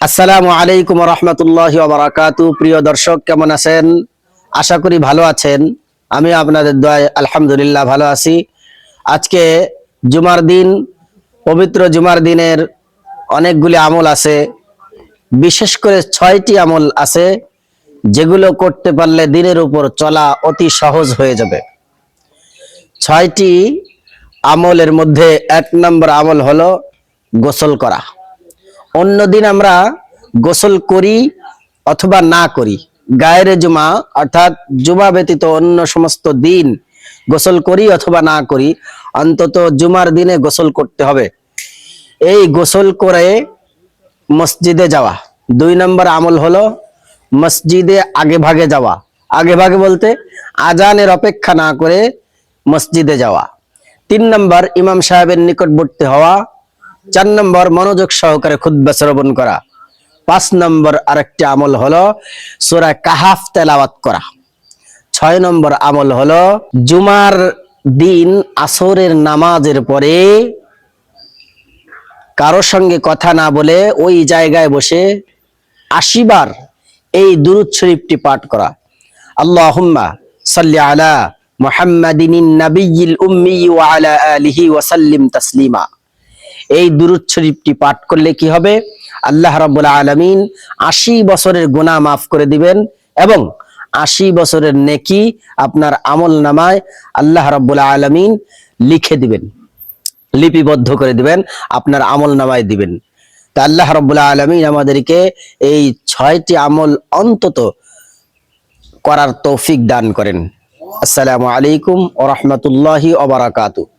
আসসালামু আলাইকুম রহমতুল্লাহি ওয়া বারাকাতুহু। প্রিয় দর্শক, কেমন আছেন? আশা করি ভালো আছেন। আমি আপনাদের দোয়ায় আলহামদুলিল্লাহ ভালো আছি। আজকে জুমার দিন, পবিত্র জুমার দিনের অনেকগুলি আমল আছে, বিশেষ করে 6টি আমল আছে যেগুলো করতে পারলে দিনের উপর চলা অতি সহজ হয়ে যাবে। 6টি আমলের মধ্যে 1 নম্বর আমল হলো গোসল করা। অন্যদিন আমরা গোসল করি অথবা না করি, গায়ের জুমা অর্থাৎ জুমা ব্যতীত অন্য সমস্ত দিন গোসল করি অথবা না করি, অন্তত জুমার দিনে গোসল করতে হবে। এই গোসল করে মসজিদে যাওয়া। 2 নম্বর আমল হলো মসজিদে আগে ভাগে যাওয়া। আগে ভাগে বলতে আজানের অপেক্ষা না করে মসজিদে যাওয়া। 3 নম্বর ইমাম সাহেবের নিকটবর্তী হওয়া। 4 নম্বর মনোযোগ সহকারে খুতবা শ্রবণ করা। 5 নম্বর আরেকটি আমল হলো সূরা কাহাফ তেলাওয়াত করা। 6 নম্বর আমল হলো জুমার দিন আসরের নামাজের পরে কারো সঙ্গে কথা না বলে ওই জায়গায় বসে 80 বার এই দুরূদ শরীফটি পাঠ করা। আল্লাহুম্মা সাল্লি আলা মুহাম্মাদিনিন নাবিয়্যিল উম্মি ওয়া আলা আলিহি ওয়া সাল্লিম তাসলিমা। এই দুরূদ শরীফটি পাঠ করলে কি হবে? আল্লাহ রাব্বুল আলামিন 80 বছরের গুনাহ মাফ করে দিবেন এবং 80 বছরের নেকি আপনার আমল নামায় আল্লাহ রাব্বুল আলামিন লিখে দিবেন, লিপিবদ্ধ করে দিবেন, আপনার আমল নামায় দিবেন। তা আল্লাহ রাব্বুল আলামিন আমাদেরকে এই 6টি আমল অন্তত করার তৌফিক দান করেন। আসসালামু আলাইকুম ওয়া রাহমাতুল্লাহি ওয়া বারাকাতুহু।